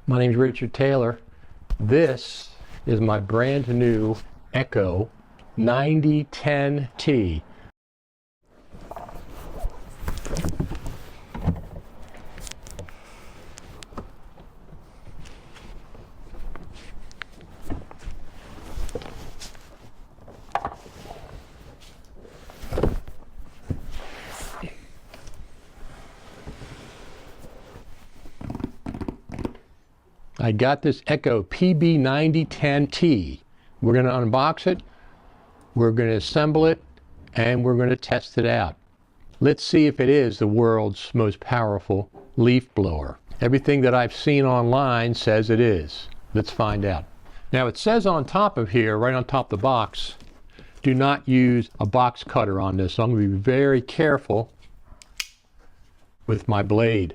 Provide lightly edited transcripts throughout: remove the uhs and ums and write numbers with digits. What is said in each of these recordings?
My name is Richard Taylor. This is my brand new Echo 9010T. I got this Echo PB9010T. We're going to unbox it, we're going to assemble it, and we're going to test it out. Let's see if it is the world's most powerful leaf blower. Everything that I've seen online says it is. Let's find out. Now it says on top of here, right on top of the box, do not use a box cutter on this. So I'm going to be very careful with my blade.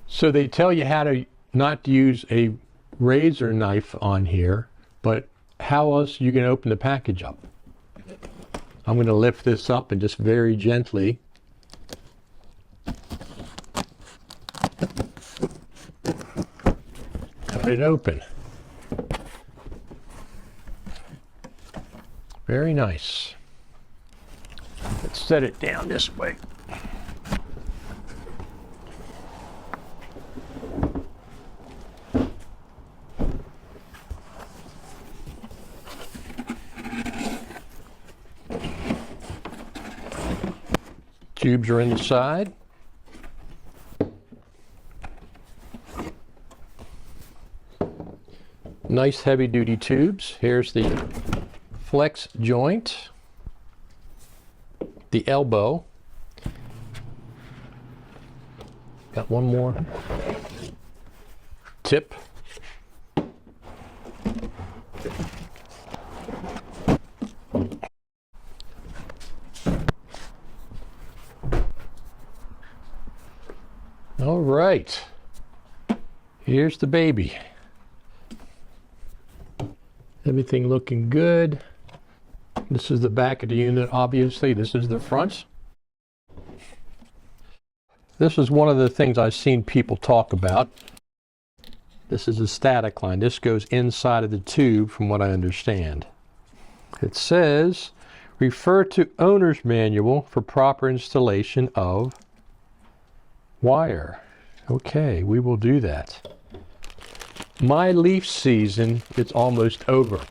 So they tell you how to not use a razor knife on here, but how else are you going to open the package up? I'm going to lift this up and just very gently cut it open. Very nice. Let's set it down this way. Tubes are inside. Nice heavy duty tubes. Here's the flex joint, the elbow. Got one more tip. All right, here's the baby. Everything looking good. This is the back of the unit, obviously. This is the front. This is one of the things I've seen people talk about. This is a static line. This goes inside of the tube, from what I understand. It says, refer to owner's manual for proper installation of wire. Okay, we will do that. My leaf season is almost over.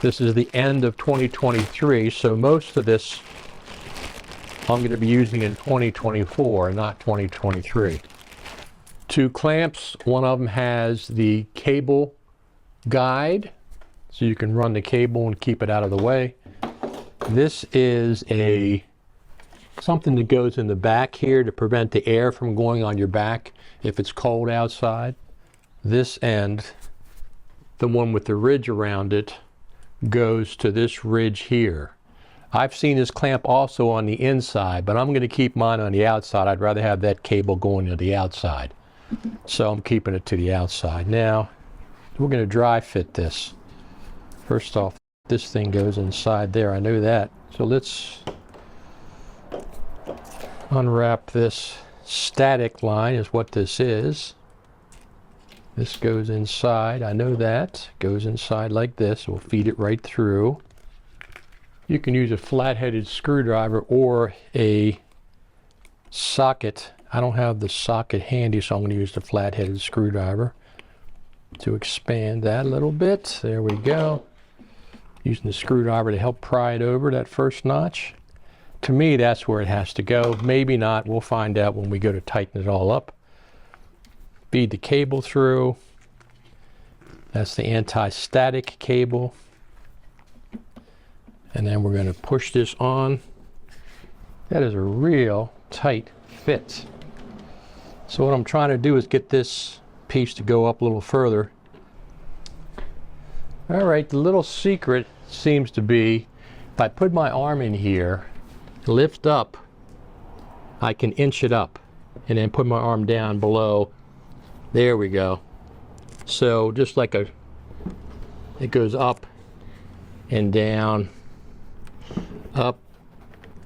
This is the end of 2023, so most of this I'm going to be using in 2024, not 2023. Two clamps. One of them has the cable guide, so you can run the cable and keep it out of the way. This is something that goes in the back here to prevent the air from going on your back if it's cold outside. This end, the one with the ridge around it, goes to this ridge here. I've seen this clamp also on the inside, but I'm going to keep mine on the outside. I'd rather have that cable going to the outside. So I'm keeping it to the outside. Now, we're going to dry fit this. First off, this thing goes inside there. I know that. So let's unwrap this. Static line is what this is. This goes inside. I know that. Goes inside like this. We'll feed it right through. You can use a flat-headed screwdriver or a socket. I don't have the socket handy, so I'm going to use the flat-headed screwdriver to expand that a little bit. There we go. Using the screwdriver to help pry it over that first notch. To me, that's where it has to go. Maybe not. We'll find out when we go to tighten it all up. Feed the cable through. That's the anti-static cable. And then we're going to push this on. That is a real tight fit. So what I'm trying to do is get this piece to go up a little further. All right, the little secret seems to be if I put my arm in here, lift up, I can inch it up and then put my arm down below. There we go. So just like it goes up and down, up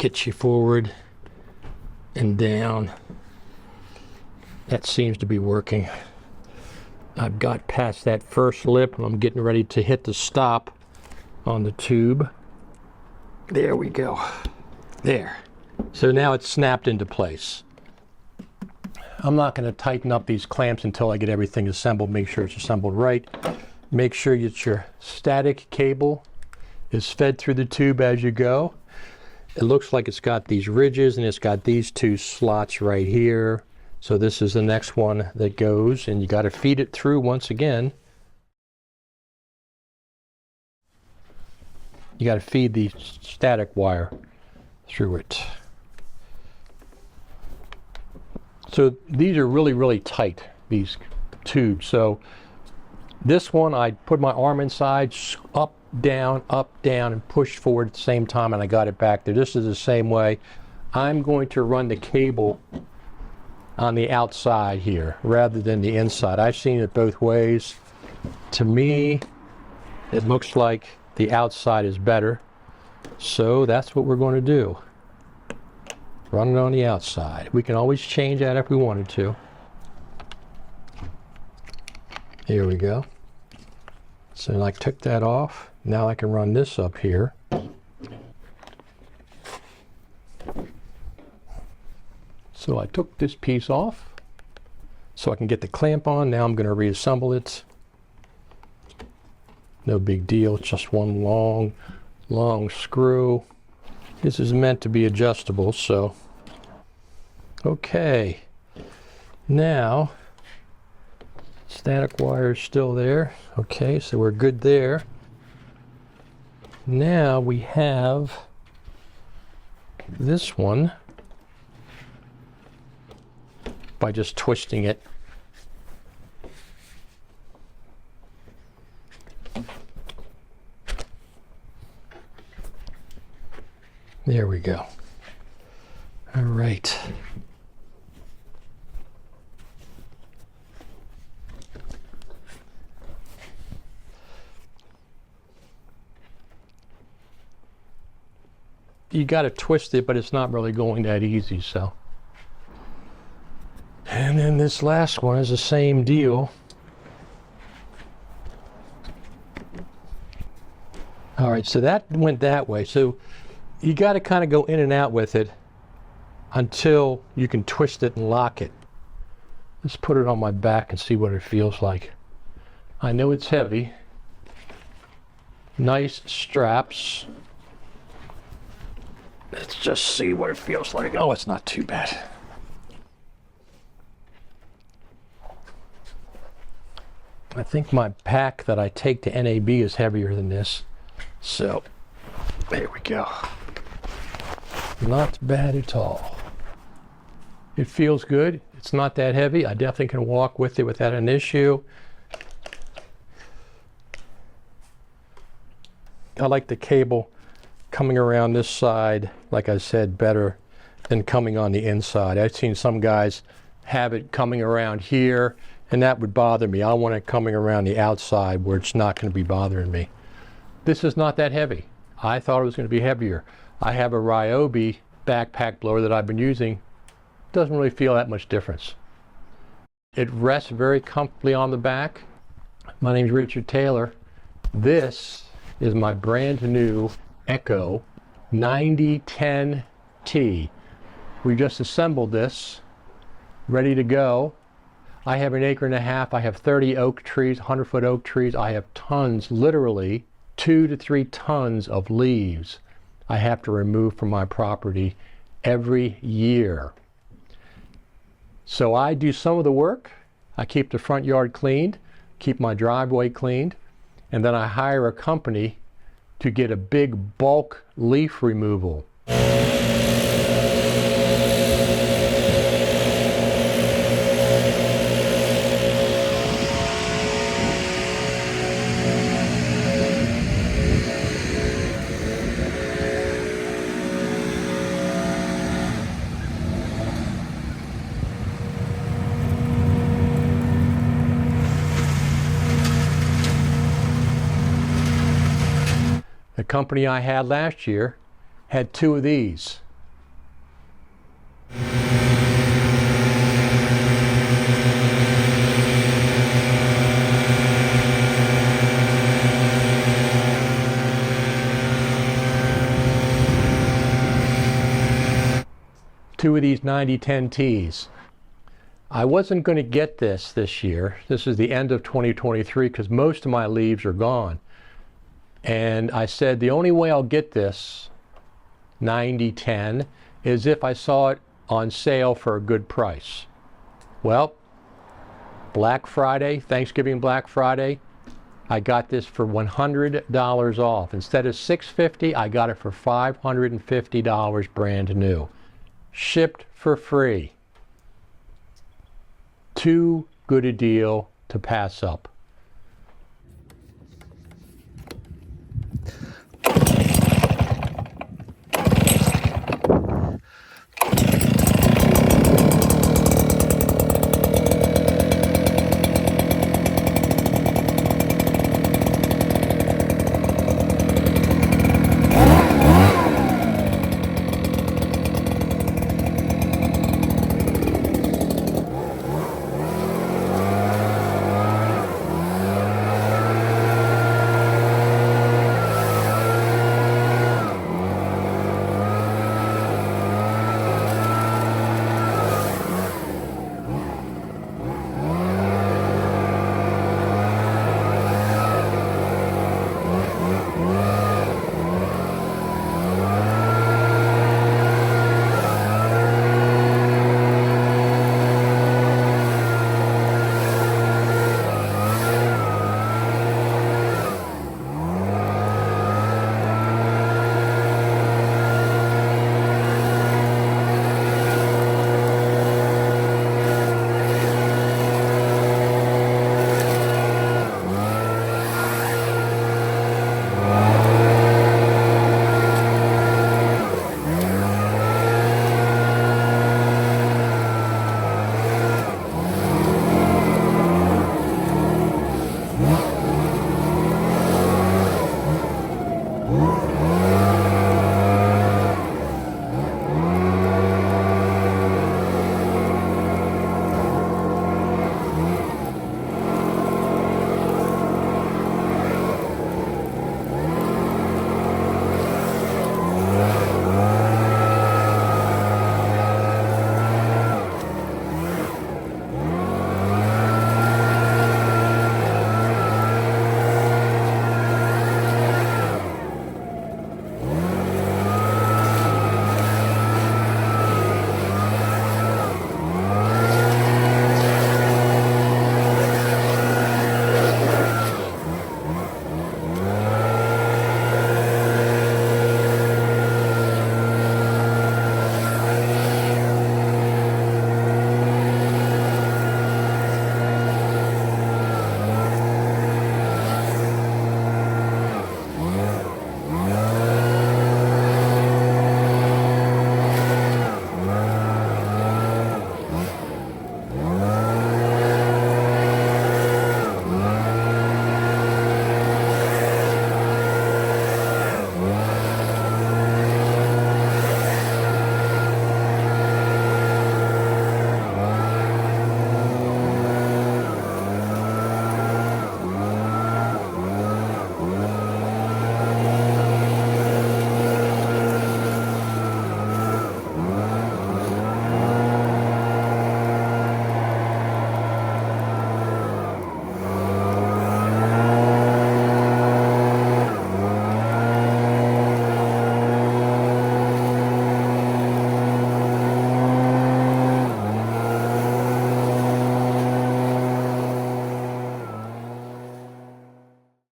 Get you forward and down. That seems to be working. I've got past that first lip and I'm getting ready to hit the stop on the tube. There we go. There. So now it's snapped into place. I'm not going to tighten up these clamps until I get everything assembled. Make sure it's assembled right. Make sure that your static cable is fed through the tube as you go. It looks like it's got these ridges and it's got these two slots right here. So this is the next one that goes, and you got to feed it through once again. You got to feed the static wire through it. So these are really, really tight, these tubes. So this one, I put my arm inside, up, down, and pushed forward at the same time, and I got it back there. This is the same way. I'm going to run the cable on the outside here rather than the inside. I've seen it both ways. To me, it looks like the outside is better. So that's what we're going to do. Run it on the outside. We can always change that if we wanted to. Here we go. So I took that off. Now I can run this up here. So I took this piece off so I can get the clamp on. Now I'm going to reassemble it. No big deal, it's just one long screw. This is meant to be adjustable, so okay. Now, static wire is still there. Okay, so we're good there. Now we have this one. By just twisting it. There we go. All right. You got to twist it, but it's not really going that easy, so. And then this last one is the same deal. All right, so that went that way. So you got to kind of go in and out with it until you can twist it and lock it. Let's put it on my back and see what it feels like. I know it's heavy. Nice straps. Let's just see what it feels like. Oh, it's not too bad. I think my pack that I take to NAB is heavier than this. So, there we go. Not bad at all. It feels good. It's not that heavy. I definitely can walk with it without an issue. I like the cable coming around this side, like I said, better than coming on the inside. I've seen some guys have it coming around here, and that would bother me. I want it coming around the outside where it's not going to be bothering me. This is not that heavy. I thought it was going to be heavier. I have a Ryobi backpack blower that I've been using. Doesn't really feel that much difference. It rests very comfortably on the back. My name is Richard Taylor. This is my brand new Echo 9010T. We just assembled this, ready to go. I have an acre and a half. I have 30 oak trees, 100-foot oak trees. I have tons, literally 2 to 3 tons of leaves I have to remove from my property every year. So I do some of the work. I keep the front yard cleaned, keep my driveway cleaned, and then I hire a company to get a big bulk leaf removal. The company I had last year had 2 of these. 2 of these 9010Ts. I wasn't going to get this year. This is the end of 2023 because most of my leaves are gone. And I said the only way I'll get this 9010 is if I saw it on sale for a good price. Well, Black Friday, Thanksgiving Black Friday, I got this for $100 off. Instead of $650, I got it for $550 brand new. Shipped for free. Too good a deal to pass up.